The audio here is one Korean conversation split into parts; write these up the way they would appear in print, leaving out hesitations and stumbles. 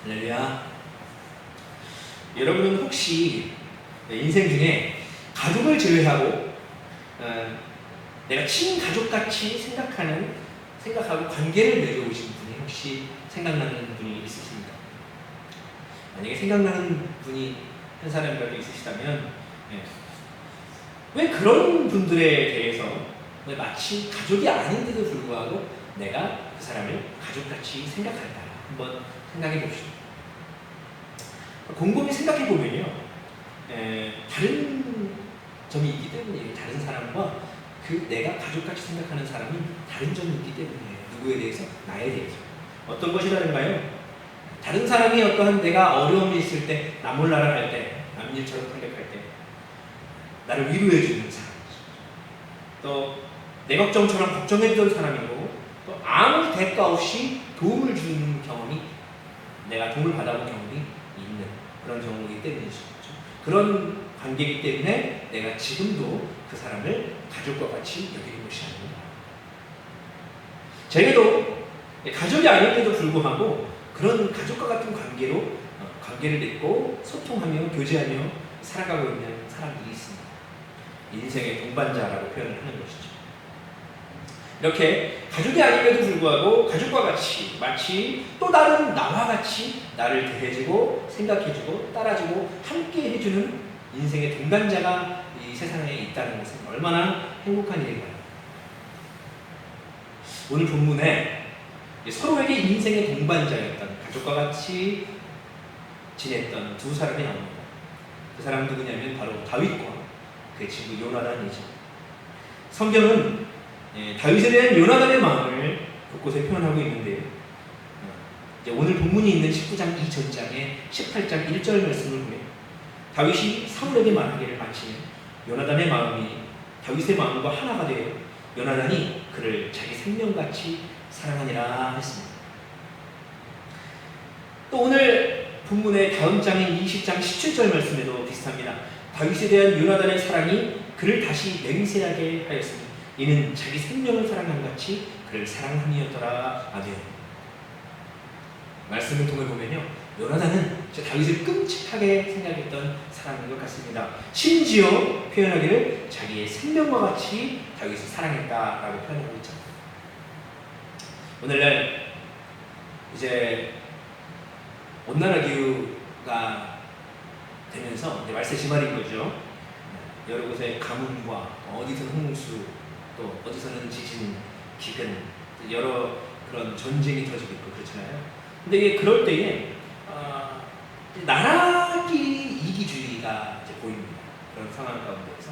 할렐루야. 여러분은 혹시 인생 중에 가족을 제외하고 내가 친가족같이 생각하고 관계를 맺어오신 분이 혹시 생각나는 분이 있으십니까? 만약에 생각나는 분이 한 사람이라도 있으시다면 왜 그런 분들에 대해서 왜 마치 가족이 아닌데도 불구하고 내가 그 사람을 가족같이 생각할까 한번 생각해 봅시다. 곰곰이 생각해 보면요, 다른 점이 있기 때문에 다른 사람과 내가 가족같이 생각하는 사람이 다른 점이 있기 때문에 누구에 대해서? 나에 대해서. 어떤 것이라는가요? 다른 사람이 어떠한 내가 어려움이 있을 때, 나 몰라라 할 때, 남일처럼 생각할 때 나를 위로해 주는 사람, 또 내 걱정처럼 걱정해 준 사람이고, 또 아무 대가 없이 도움을 주는 경험이, 내가 도움을 받아본 경험이 있는 그런 경우이기 때문이죠. 그런 관계이기 때문에 내가 지금도 그 사람을 가족과 같이 여기는 것이 아닙니다. 저에게도 가족이 아닌데도 불구하고 그런 가족과 같은 관계를 맺고 소통하며 교제하며 살아가고 있는 사람들이 있습니다. 인생의 동반자라고 표현을 하는 것이죠. 이렇게 가족이 아님에도 불구하고 가족과 같이 마치 또 다른 나와 같이 나를 대해주고 생각해주고 따라주고 함께 해주는 인생의 동반자가 이 세상에 있다는 것은 얼마나 행복한 일인가요? 오늘 본문에 서로에게 인생의 동반자였던, 가족과 같이 지냈던 두 사람이 나옵니다. 그 사람 누구냐면 바로 다윗과 그의 친구 요나단이죠. 성경은 다윗에 대한 요나단의 마음을 곳곳에 표현하고 있는데요. 이제 오늘 본문이 있는 19장 2전장의 18장 1절 말씀을 보면 다윗이 사울에게 말하기를 마치면 요나단의 마음이 다윗의 마음과 하나가 되어 요나단이 그를 자기 생명같이 사랑하니라 했습니다. 또 오늘 본문의 다음 장인 20장 17절 말씀에도 비슷합니다. 다윗에 대한 요나단의 사랑이 그를 다시 맹세하게 하였습니다. 이는 자기 생명을 사랑한 같이 그를 사랑함이었더라. 아멘. 말씀을 통해 보면요, 요나단은 다윗을 끔찍하게 생각했던 사람인 것 같습니다. 심지어 표현하기를 자기의 생명과 같이 다윗을 사랑했다라고 표현하고 있죠. 오늘날 이제 온난화 기후가 되면서 이제 말세지말인 거죠. 여러 곳에 가뭄과 어디서는 홍수, 또 어디서는 지진, 기근, 여러 그런 전쟁이 터지고 있고 그렇잖아요. 근데 이게 그럴 때에 나라끼리 이기주의가 이제 보입니다. 그런 상황 가운데서.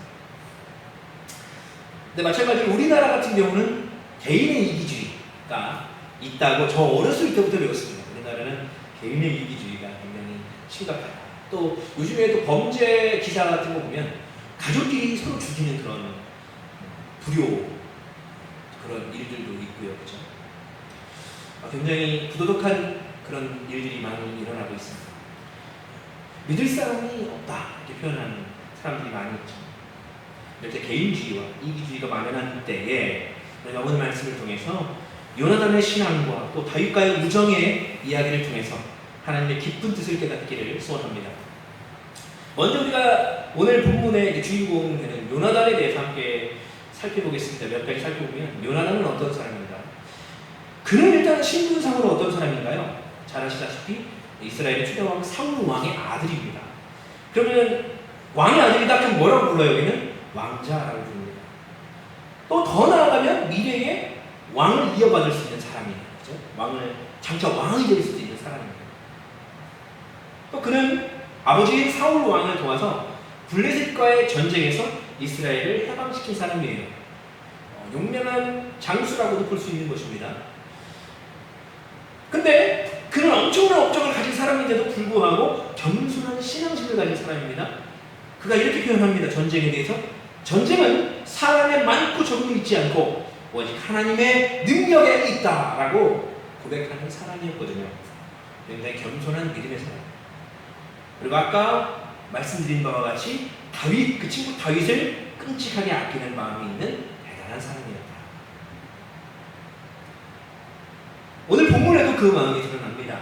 근데 마찬가지로 우리나라 같은 경우는 개인의 이기주의가 있다고 저 어렸을 때부터 배웠습니다. 우리나라는 개인의 이기주의가 굉장히 심각하다. 또 요즘에 또 범죄 기사 같은 거 보면 가족끼리 서로 죽이는 그런 불효, 그런 일들도 있고요. 그렇죠? 굉장히 부도덕한 그런 일들이 많이 일어나고 있습니다. 믿을 사람이 없다 이렇게 표현하는 사람들이 많이 있죠. 이렇게 개인주의와 이기주의가 만연한 때에 우리가 오늘 말씀을 통해서 요나단의 신앙과 또 다윗과의 우정의 이야기를 통해서 하나님의 기쁜 뜻을 깨닫기를 소원합니다. 먼저 우리가 오늘 본문의 주인공 되는 요나단에 대해서 함께 살펴보겠습니다. 몇 가지 살펴보면 요나단은 어떤 사람인가? 그는 일단 신분상으로 어떤 사람인가요? 잘 아시다시피 이스라엘의 초대왕 사울 왕의 아들입니다. 그러면 왕의 아들이다 그럼 뭐라고 불러요? 여기는 왕자라고 부릅니다. 또 더 나아가면 미래에 왕을 이어받을 수 있는 사람이에요. 그렇죠? 장차 왕이 될 수도 있는 사람입니다. 또 그는 아버지 사울 왕을 도와서 블레셋과의 전쟁에서 이스라엘을 해방시킨 사람이에요. 용맹한 장수라고도 볼 수 있는 것입니다. 근데 그는 엄청난 업적을 가진 사람인데도 불구하고 겸손한 신앙심을 가진 사람입니다. 그가 이렇게 표현합니다. 전쟁에 대해서 전쟁은 사람의 많고 적음이 있지 않고 오직 하나님의 능력에 있다라고 고백하는 사람이었거든요. 굉장히 겸손한 믿음의 사람. 그리고 아까 말씀드린 바와 같이 다윗, 그 친구 다윗을 끔찍하게 아끼는 마음이 있는 대단한 사람이었다. 오늘 본문에도 그 마음이 드러납니다.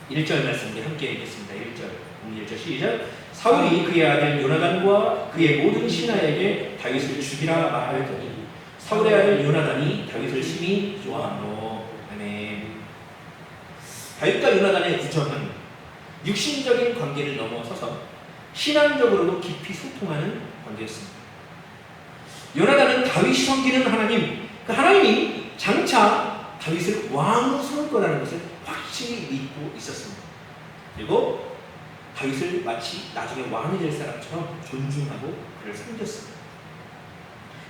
1절 말씀 우리 함께 읽겠습니다. 1절 시작. 사울이 그의 아들 요나단과 그의 모든 신하에게 다윗을 죽이라 말하였더니 사울의 아들 요나단이 다윗을 심히 좋아하노. 아멘. 다윗과 요나단의 우정은 육신적인 관계를 넘어서서 신앙적으로도 깊이 소통하는 관계였습니다. 요나단은 다윗이 섬기는 하나님, 그 하나님이 장차 다윗을 왕으로 세울 거라는 것을 확실히 믿고 있었습니다. 그리고 다윗을 마치 나중에 왕이 될 사람처럼 존중하고 그를 섬겼습니다.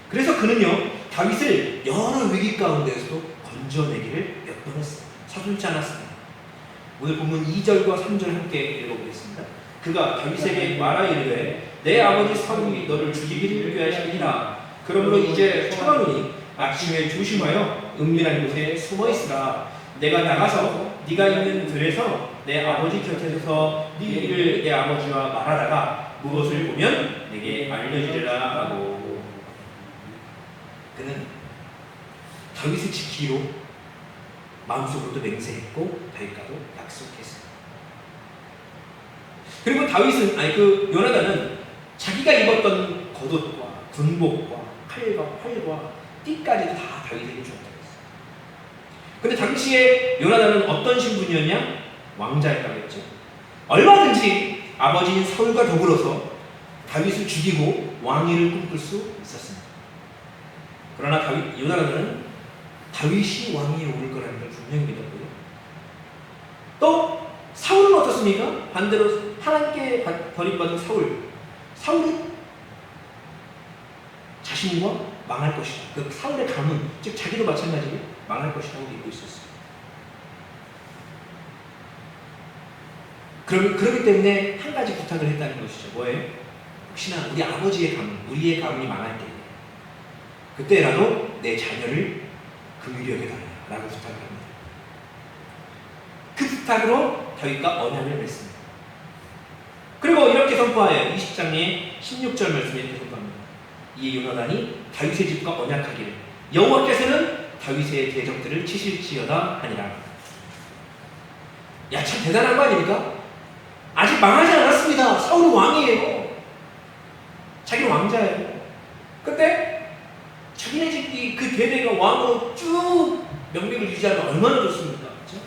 그래서 그는요, 다윗을 여러 위기 가운데에서도 건져내기를 몇 번 했습니다. 서툴지 않았습니다. 오늘 본문 2절과 3절 함께 읽어보겠습니다. 그가 다윗에게 말하 이르되 내 아버지 사울이 너를 죽이기를 꾀하시니라. 그러므로 이제 청하노니 아침에 조심하여 은밀한 곳에 숨어 있으라. 내가 나가서 네가 있는 들에서 내 아버지 곁에 서서 네 일을 내 아버지와 말하다가 무엇을 보면 내게 알려주리라 하고. 그는 다윗을 지키기로 마음속으로도 맹세했고 다윗과도 약속했습니다. 그리고 다윗은 요나단은 자기가 입었던 겉옷과 군복과 칼과 활과 띠까지도 다 다윗에게 주었다고 했어요. 근데 당시에 요나단은 어떤 신분이었냐? 왕자였다고 했죠. 얼마든지 아버지인 사울과 더불어서 다윗을 죽이고 왕위를 꿈꿀 수 있었습니다. 그러나 요나단은 다윗이 왕위에 오를 거라는 걸 분명히 믿었고요. 또 사울은 어떻습니까? 반대로 하나님께 버림받은 사울은 자신과 망할 것이다. 그 사울의 가문, 즉 자기도 마찬가지로 망할 것이라고 믿고 있었어요. 그렇기 때문에 한 가지 부탁을 했다는 것이죠. 뭐예요? 혹시나 우리 아버지의 가문, 우리의 가문이 망할 때 그때라도 내 자녀를 긍휼히 여겨달라고 부탁을 합니다. 그 부탁으로 다윗과 언약을 맺습니다. 그리고 이렇게 선포하여 20장의 16절 말씀에 이렇게 선포합니다. 이에 요나단이 다윗의 집과 언약하기를 여호와께서는 다윗의 대적들을 치실지어다 하니라. 야, 참 대단한 거 아닙니까? 아직 망하지 않았습니다. 사울은 왕이에요. 자기는 왕자예요. 근데 자기네 집이 그 대대가 왕으로 쭉 명맥을 유지하면 얼마나 좋습니까? 그렇죠?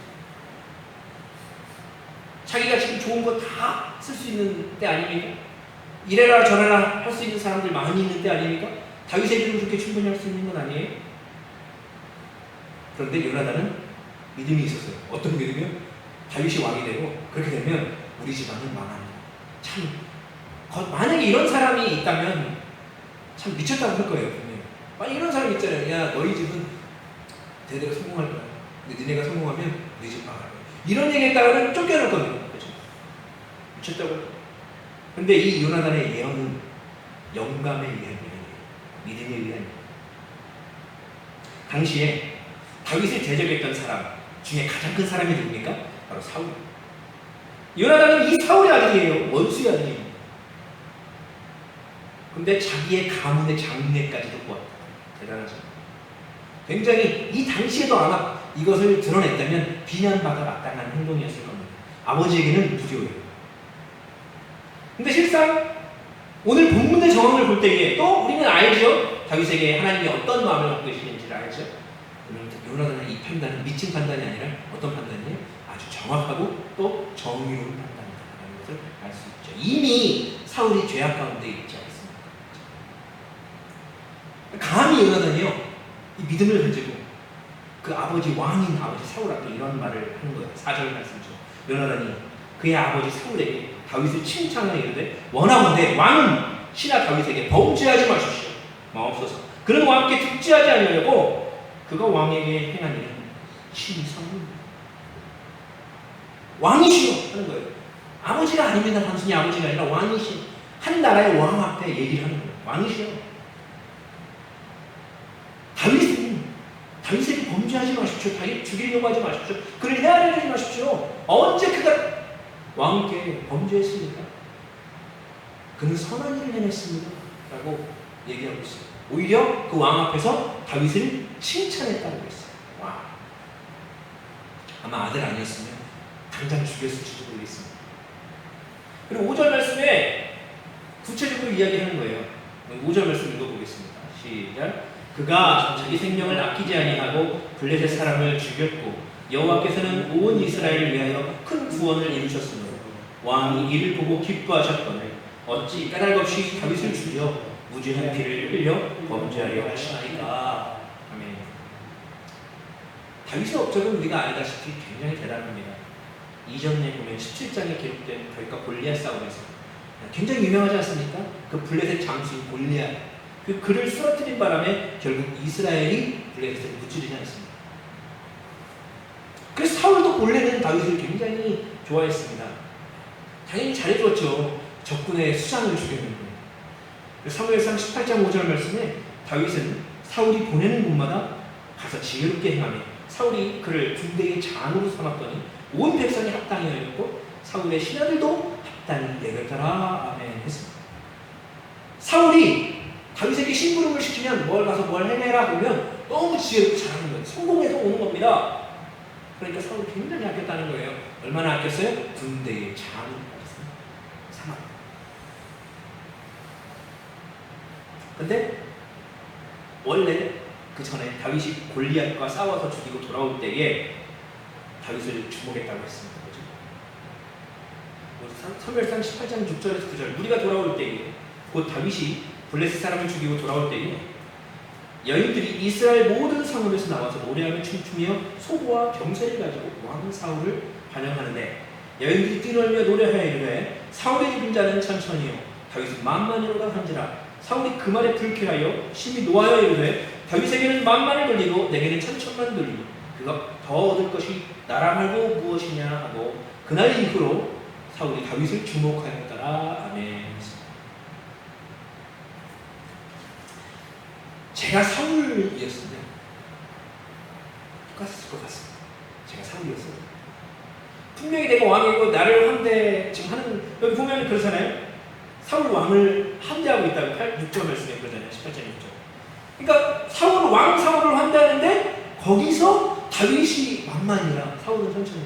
자기가 지금 좋은 거 다 쓸 수 있는 때 아닙니까? 이래라 저래라 할 수 있는 사람들 많이 있는 때 아닙니까? 다윗의 길은 그렇게 충분히 할 수 있는 건 아니에요? 그런데 요나단은 믿음이 있었어요. 어떤 믿음이요? 다윗이 왕이 되고 그렇게 되면 우리 집안은 망합니다. 참 만약에 이런 사람이 있다면 참 미쳤다고 할 거예요. 만약 이런 사람이 있잖아요. 야, 너희 집은 대대로 성공할 거야. 근데 니네가 성공하면 우리 집 망할 거야. 이런 얘기 했다가는 쫓겨날 겁니다. 그렇죠? 미쳤다고. 근데 이 요나단의 예언은 영감에 의한 예언이에요. 믿음에 의한 예언. 당시에 다윗을 대적했던 사람 중에 가장 큰 사람이 누굽니까? 바로 사울. 요나단은 이 사울의 아들이에요. 원수의 아들이에요. 근데 자기의 가문의 장례까지도 보았다. 대단하죠. 굉장히 이 당시에도 아마 이것을 드러냈다면 비난받아 마땅한 행동이었을 겁니다. 아버지에게는 무료예요. 근데 실상 오늘 본문의 정황을 볼 때에 또 우리는 알죠. 다윗에게 하나님이 어떤 마음을 갖고 계시는지를 알죠. 요나단의 이 판단은 미친 판단이 아니라 어떤 판단이에요? 아주 정확하고 또 정의로운 판단이라는 것을 알 수 있죠. 이미 사울이 죄악 가운데 있지 않습니까? 감히 요나단이요, 이 믿음을 가지고 그 아버지 왕인 아버지 사울 앞에 이런 말을 하는 거예요. 4절 말씀이죠. 요나단이 그의 아버지 사울에게 다윗을 칭찬하여 이르되 원하건대 왕은 신하 다윗에게 범죄하지 마십시오. 마옵소서. 그는 왕께 득죄하지 아니하려고 그가 왕에게 행한 일은 신성입니다. 왕이시여 하는 거예요. 아버지가 아닙니다. 단순히 아버지가 아니라 왕이시여. 한 나라의 왕 앞에 얘기를 하는 거예요. 왕이시여. 다윗에게 범죄하지 마십시오. 다윗 죽이려고 하지 마십시오. 그를 헤아리지 마십시오. 언제 그가 왕께 범죄했습니까? 그는 선한 일을 해냈습니다. 라고 얘기하고 있어요. 오히려 그 왕 앞에서 다윗을 칭찬했다고 했어요. 와. 아마 아들 아니었으면 당장 죽였을지도 모르겠습니다. 그리고 5절 말씀에 구체적으로 이야기하는 거예요. 5절 말씀 읽어보겠습니다. 시작. 그가 자기 생명을 아끼지 아니하고 블레셋 사람을 죽였고 여호와께서는 온 이스라엘을 위하여 큰 구원을 이루셨으므로 왕이 이를 보고 기뻐하셨거늘 어찌 까닭없이 다윗을 죽여 무죄한 피를 흘려 범죄하려 하시나이까. 아멘. 다윗의 업적은 우리가 알다시피 굉장히 대단합니다. 이전에 보면 17장에 기록된 다윗과 골리앗 싸움에서 굉장히 유명하지 않습니까? 그 블레셋 장수인 골리앗, 그를 쓰러뜨린 바람에 결국 이스라엘이 블레셋을 무찌르지 않습니다. 그래서 사울도 본래는 다윗을 굉장히 좋아했습니다. 당연히 잘해줬죠. 적군의 수장을 죽였는데. 사무엘상 18장 5절 말씀에 다윗은 사울이 보내는 곳마다 가서 지혜롭게 행하며 사울이 그를 군대의 장으로 삼았더니 온 백성이 합당하였고 사울의 신하들도 합당히 여겼더라. 아멘 했습니다. 사울이 다윗에게 심부름을 시키면 뭘 가서 뭘 해내라 그러면 너무 지혜롭게 잘하는 거예요. 성공해서 오는 겁니다. 그러니까 사울이 굉장히 아꼈다는 거예요. 얼마나 아꼈어요? 군대의 장으로 삼았. 근데 원래 그 전에 다윗이 골리앗과 싸워서 죽이고 돌아올 때에 다윗을 주목했다고 했습니다. 사무엘상 18장 6절에서 9절 우리가 돌아올 때에 곧 다윗이 블레셋 사람을 죽이고 돌아올 때에 여인들이 이스라엘 모든 성읍에서 나와서 노래하며 춤추며 소고와 병세를 가지고 왕 사울을 환영하는데 여인들이 뛰놀며 노래하여 이르되 사울의 죽은 자는 천천히요 다윗은 만만이로다 한지라. 사울이 그 말에 불쾌하여 심히 노하여 이르되 다윗에게는 만만을 돌리고 내게는 천천만 돌리고 그가 더 얻을 것이 나라 말고 무엇이냐 하고 그날 이후로 사울이 다윗을 주목하였더라. 아멘. 제가 사울이었으면 똑같았을 것 같습니다. 제가 사울이었어요. 분명히 내가 왕이고 나를 함대 지금 하는 여기 보면 그렇잖아요. 사울 왕을 함대하고 있다고 6절 말씀에 그러잖아요. 18장 6절. 그러니까 왕 사울을 함대하는데 거기서 다윗이 만만이라 사울은 천천히.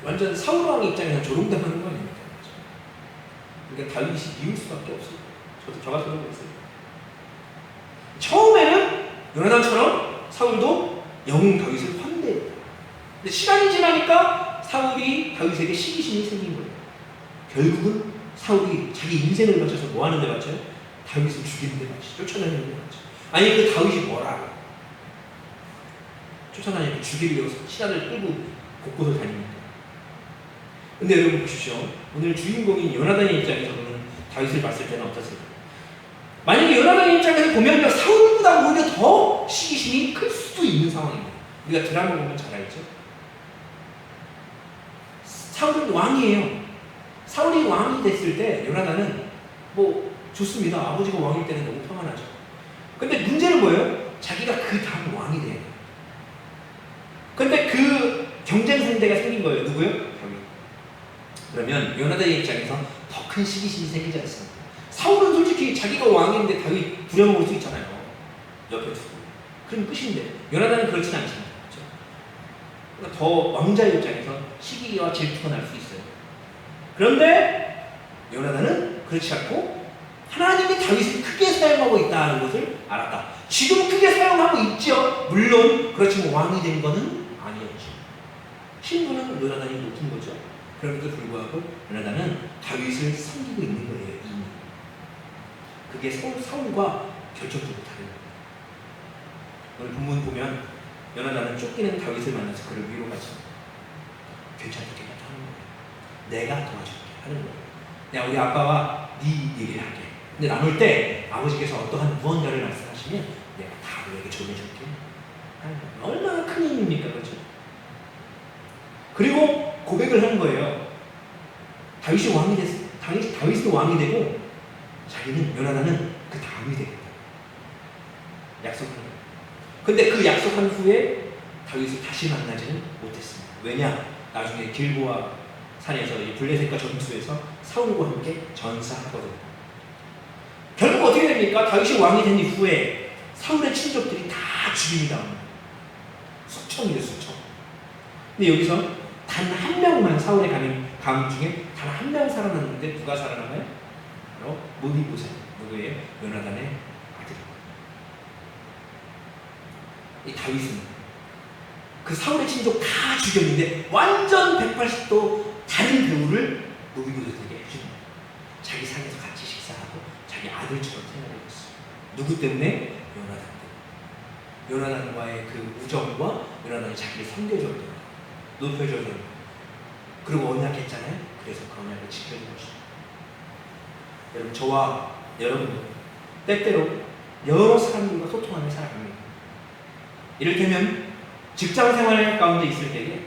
완전 사울 왕 입장에서 조롱당하는 거 아닙니까? 그러니까 다윗이 미울 수밖에 없어요. 저 같은 경우 있어요. 처음에는 요나단처럼 사울도 영웅 다윗을 환대했다. 근데 시간이 지나니까 사울이 다윗에게 시기심이 생긴 거예요. 결국은 사울이 자기 인생을 바쳐서 뭐 하는 데 바쳐요? 다윗을 죽이는 데 바쳐. 쫓아다니는 데 바쳐. 아니 그 다윗이 뭐라고? 쫓아다니고 죽이려고 신하들 끌고 곳곳을 다닙니다. 근데 여러분 보십시오. 오늘 주인공인 요나단의 입장에서는 다윗을 봤을 때는 어떻습니까? 만약에 요나단의 입장에서 보면 사울보다 오히려 더 시기심이 클 수도 있는 상황입니다. 우리가 드라마 보면 잘 알죠? 사울은 왕이에요. 사울이 왕이 됐을 때 요나단은 뭐 좋습니다. 아버지가 왕일 때는 너무 평안하죠. 근데 문제는 뭐예요? 자기가 그 다음 왕이 돼요. 근데 그 경쟁 상대가 생긴 거예요. 누구요? 다윗. 그러면 요나단의 입장에서 더 큰 시기심이 생기지 않습니다. 사울은 솔직히 자기가 왕인데 다윗 부려먹을 수 있잖아요. 옆에 두고. 그럼 끝인데 요나단은 그렇진 않잖아요. 그렇죠? 그러니까 더 왕자의 입장에서 시기와 질투가 날 수 있어요. 그런데 요나단은 그렇지 않고 하나님이 다윗을 크게 사용하고 있다는 것을 알았다. 지금 크게 사용하고 있죠. 물론 그렇지만 왕이 된 것은 아니었죠. 신분은 요나단이 높은 거죠. 그럼에도 불구하고 요나단은 다윗을 섬기고 있는 거예요. 이미. 그게 사울과 결정적으로 다릅니다. 오늘 본문 보면 요나단은 쫓기는 다윗을 만나서 그를 위로하죠. 괜찮겠다 하는 거예요. 내가 도와줄게 하는 거예요. 내가 우리 아빠와 네 얘기를 할게. 근데 나눌 때 아버지께서 어떠한 무언가를 말씀하시면 내가 다 너에게 전해줄게 하는 거예요. 얼마나 큰 힘입니까? 그렇죠? 그리고 고백을 하는 거예요. 다윗이 왕이 됐어. 다윗도 왕이 되고 자기는 요나단은 그 다음이 되겠다. 약속한 거예요. 근데 그 약속한 후에 다윗을 다시 만나지는 못했습니다. 왜냐? 나중에 길보아 산에서 이 블레셋과 전투에서 사울과 함께 전사하거든요. 결국 어떻게 됩니까? 다윗이 왕이 된 이후에 사울의 친족들이 다 죽임이 당합니다. 수천이에요, 수천. 근데 여기서 단 한 명 명만 사울의 가문 중에 단 한 명 살아났는데 누가 살아남아요? 바로 모디보셋. 누구예요? 요나단의 아들. 이 다윗은 그 사울의 친족 다 죽였는데 완전 180도 다른 대우를 모디보셋에게 해준 거예요. 자기 상에서 같이 식사하고 자기 아들처럼 생각하고 있어요. 누구 때문에? 요나단 때문에. 요나단과의 그 우정과 요나단이 자기를 섬겨줬던 높여줬던 거. 그리고 언약했잖아요. 그래서 그 언약을 지켜준 것이죠. 여러분, 저와 여러분도 때때로 여러 사람들과 소통하며 살아갑니다. 이를테면 직장 생활 가운데 있을 때에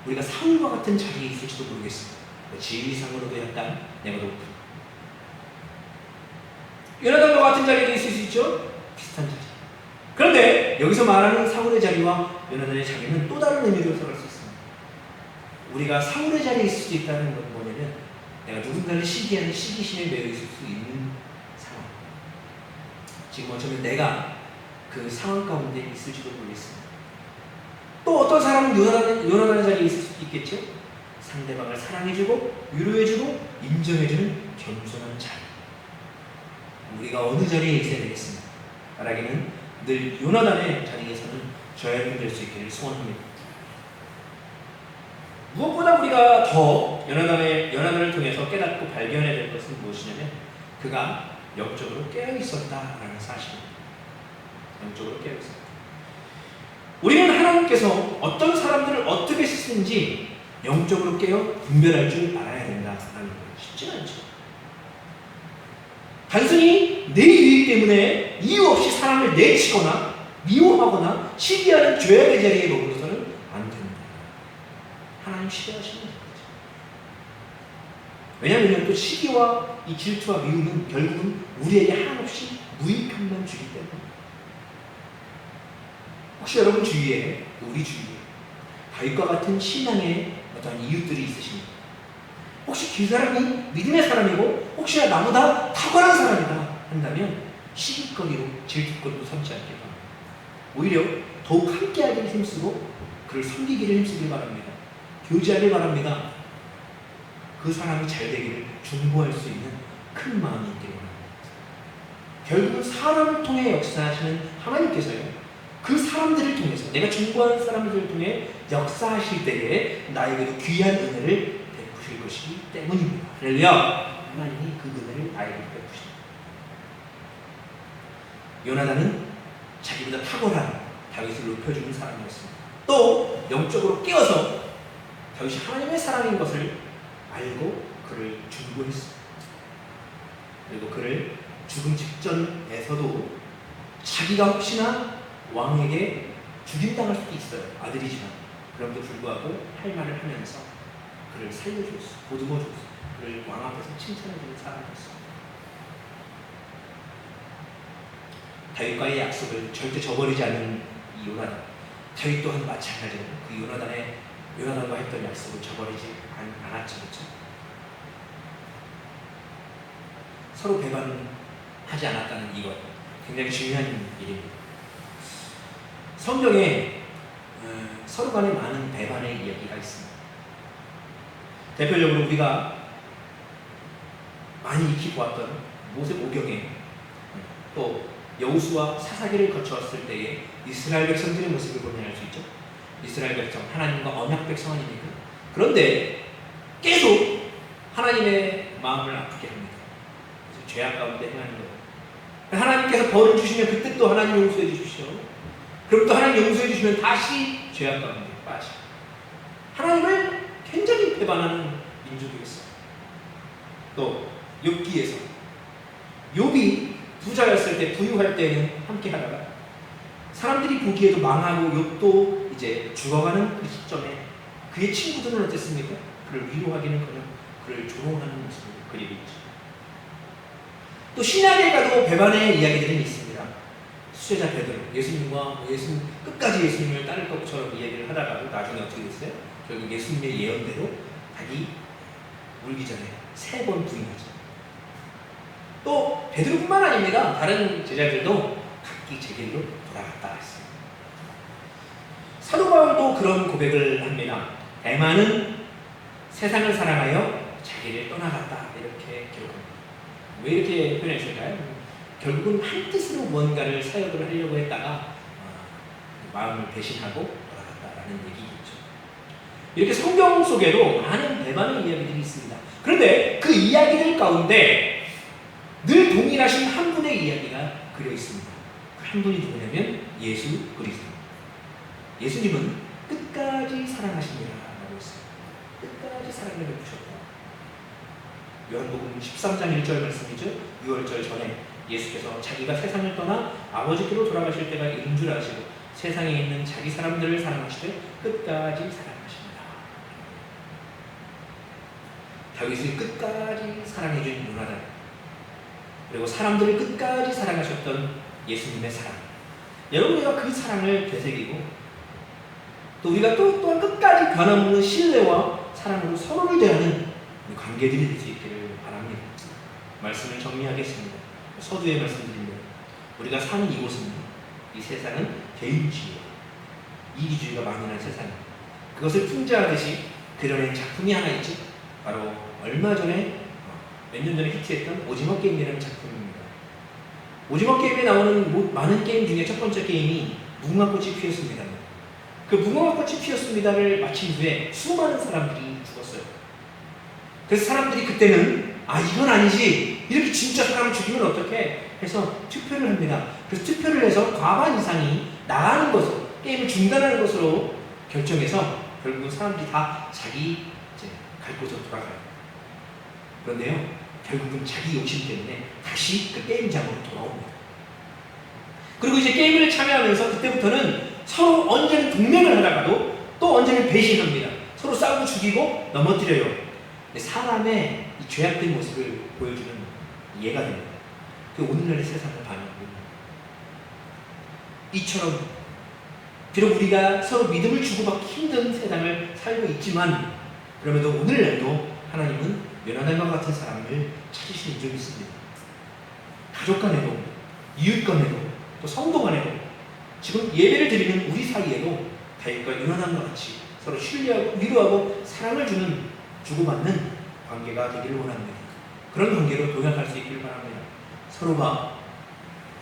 우리가 사울과 같은 자리에 있을지도 모르겠습니다. 지위상으로도 약간 내가 높은, 요나단과 같은 자리에도 있을 수 있죠. 비슷한 자리. 그런데 여기서 말하는 사울의 자리와 요나단의 자리는 또 다른 의미로 해석할 수 있습니다. 우리가 사울의 자리에 있을 수 있다는 건 뭐냐면 내가 누군가를 시기하는 시기심에 매여 있을 수 있는 상황. 지금 어쩌면 내가 그 상황 가운데 있을지도 모르겠습니다. 또 어떤 사람은 요나단의 자리에 있을 수도 있겠죠. 상대방을 사랑해주고 위로해주고 인정해주는 겸손한 자리. 우리가 어느 자리에 있어야 되겠습니까? 말하기는 늘 요나단의 자리에서는 저야 될 수 있기를 소원합니다. 무엇보다 우리가 더 요나단을 통해서 깨닫고 발견해야 될 것은 무엇이냐면 그가 영적으로 깨어 있었다라는 사실입니다. 영적으로 깨어 있었다. 우리는 하나님께서 어떤 사람들을 어떻게 쓰시는지 영적으로 깨어 분별할 줄 알아야 된다라는 거예요. 쉽지 않죠. 단순히 내 유익 때문에 이유 없이 사람을 내치거나 미워하거나 시기하는 죄악의 자리에 머물러서는 안 됩니다. 하나님 싫어하시는 거죠. 왜냐하면 또 시기와 이 질투와 미움은 결국은 우리에게 한없이 무익함만 주기 때문에. 혹시 여러분 주위에, 우리 주위에 다윗과 같은 신앙의 어떤 이웃들이 있으십니까? 혹시 그 사람이 믿음의 사람이고 혹시나 나보다 탁월한 사람이다 한다면 시기거리로 질투거리로 삼지 않게 바랍니다. 오히려 더욱 함께하기를 힘쓰고 그를 섬기기를 힘쓰길 바랍니다. 교제하길 바랍니다. 그 사람이 잘 되기를 중보할 수 있는 큰 마음이 있기를 바랍니다. 결국은 사람을 통해 역사하시는 하나님께서요, 그 사람들을 통해서, 내가 중보하는 사람들을 통해 역사하실 때에 나에게도 귀한 은혜를 베푸실 것이기 때문입니다. 할렐루야! 하나님이 그 은혜를 나에게 베푸십니다. 요나단은 자기보다 탁월한 다윗을 높여주는 사람이었습니다. 또 영적으로 깨어서 다윗이 하나님의 사람인 것을 알고 그를 중보했습니다. 그리고 그를 죽음 직전에서도 자기가 혹시나 왕에게 죽임당할 수도 있어요. 아들이지만. 그럼에도 불구하고 할 말을 하면서 그를 살려줬어. 보듬어줬어. 그를 왕 앞에서 칭찬해주는 사람이었어. 다윗과의 약속을 절대 저버리지 않는 이 요나단. 다윗 또한 마찬가지로 그 요나단과 했던 약속을 저버리지 않았죠. 그렇죠? 서로 배반하지 않았다는 이것 굉장히 중요한 일입니다. 성경에 서로 간에 많은 배반의 이야기가 있습니다. 대표적으로 우리가 많이 익히 보았던 모세오경에 또 여호수아 사사기를 거쳐왔을 때에 이스라엘 백성들의 모습을 보면 알 수 있죠. 이스라엘 백성, 하나님과 언약 백성 아닙니까? 그런데 계속 하나님의 마음을 아프게 합니다. 그래서 죄악 가운데 행하는 거예요. 하나님께서 벌을 주시면 그때 또 하나님 용서해 주십시오. 그럼 또 하나님 용서해 주시면 다시 죄악 가운데 빠지고, 하나님을 굉장히 배반하는 민족이었어요. 또 욥기에서 욥이 부자였을 때, 부유할 때는 함께 하다가 사람들이 보기에도 망하고 욥도 이제 죽어가는 그 시점에 그의 친구들은 어땠습니까? 그를 위로하기는커녕 그를 조롱하는 모습을 그리고 있죠. 또 신약에 가도 배반의 이야기들은 있습니다. 수제자 베드로, 예수님과 예수님 끝까지 예수님을 따를 것처럼 이야기를 하다가도 나중에 어떻게 됐어요? 결국 예수님의 예언대로 자기 울기 전에 3번 부인하죠. 또 베드로뿐만 아닙니다. 다른 제자들도 각기 제 길로 돌아갔다 했습니다. 사도 바울도 그런 고백을 합니다. 대만은 세상을 사랑하여 자기를 떠나갔다. 이렇게 기록합니다. 왜 이렇게 표현했을까요? 결국은 한 뜻으로 뭔가를 사역을 하려고 했다가 마음을 배신하고 돌아갔다라는 얘기겠죠. 이렇게 성경 속에도 많은 배반의 이야기들이 있습니다. 그런데 그 이야기들 가운데 늘 동일하신 한 분의 이야기가 그려 있습니다. 그 한 분이 누구냐면 예수 그리스도. 예수님은 끝까지 사랑하십니다 라고 했어요. 끝까지 사랑을 베푸셨다. 요한복음 13장 1절 말씀이죠. 6월절 전에 예수께서 자기가 세상을 떠나 아버지께로 돌아가실 때가 이른 줄 아시고 세상에 있는 자기 사람들을 사랑하시되 끝까지 사랑하십니다. 다윗을 끝까지 사랑해준 요나단, 그리고 사람들을 끝까지 사랑하셨던 예수님의 사랑. 여러분, 우리가 그 사랑을 되새기고 또 우리가 또한 끝까지 변함없는 신뢰와 사랑으로 서로를 대하는 관계들이 될 수 있기를 바랍니다. 말씀을 정리하겠습니다. 서두에 말씀드립니다. 우리가 사는 이곳은, 이 세상은 개인주의와 이기주의가 만연한 세상입니다. 그것을 풍자하듯이 그려낸 작품이 하나 있지. 바로 얼마 전에 몇 년 전에 히트했던 오징어 게임이라는 작품입니다. 오징어 게임에 나오는 많은 게임 중에 첫 번째 게임이 무궁화꽃이 피었습니다. 그 무궁화꽃이 피었습니다를 마친 후에 수많은 사람들이 죽었어요. 그래서 사람들이 그때는 이건 아니지, 이렇게 진짜 사람을 죽이면 어떡해 해서 투표를 합니다. 그래서 투표를 해서 과반 이상이 나가는 것으로, 게임을 중단하는 것으로 결정해서 결국은 사람들이 다 자기 갈 곳으로 돌아가요. 그런데요, 결국은 자기 욕심 때문에 다시 그 게임장으로 돌아옵니다. 그리고 이제 게임을 참여하면서 그때부터는 서로 언제는 동맹을 하다가도 또 언제는 배신합니다. 서로 싸우고 죽이고 넘어뜨려요. 사람의 이 죄악된 모습을 보여주는 예가 됩니다. 그게 오늘날의 세상을 반영하고 있는 이처럼 비록 우리가 서로 믿음을 주고받기 힘든 세상을 살고 있지만, 그럼에도 오늘날도 하나님은 요나단과 같은 사람을 찾으시는 이점이 있습니다. 가족 간에도, 이웃 간에도, 또 성도 간에도, 지금 예배를 드리는 우리 사이에도 다윗과 요나단과 같이 서로 신뢰하고 위로하고 사랑을 주고받는 관계가 되기를 원합니다. 그런 관계로 동역할 수 있기를 바랍니다. 서로가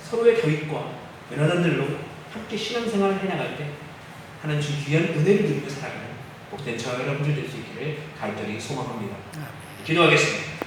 서로의 다윗과 요나단들로 함께 신앙생활을 해나갈 때 하나님 주신 귀한 은혜를 누리며 살아가는 복된 저와 여러분들 될 수 있기를 간절히 소망합니다. 기도하겠습니다.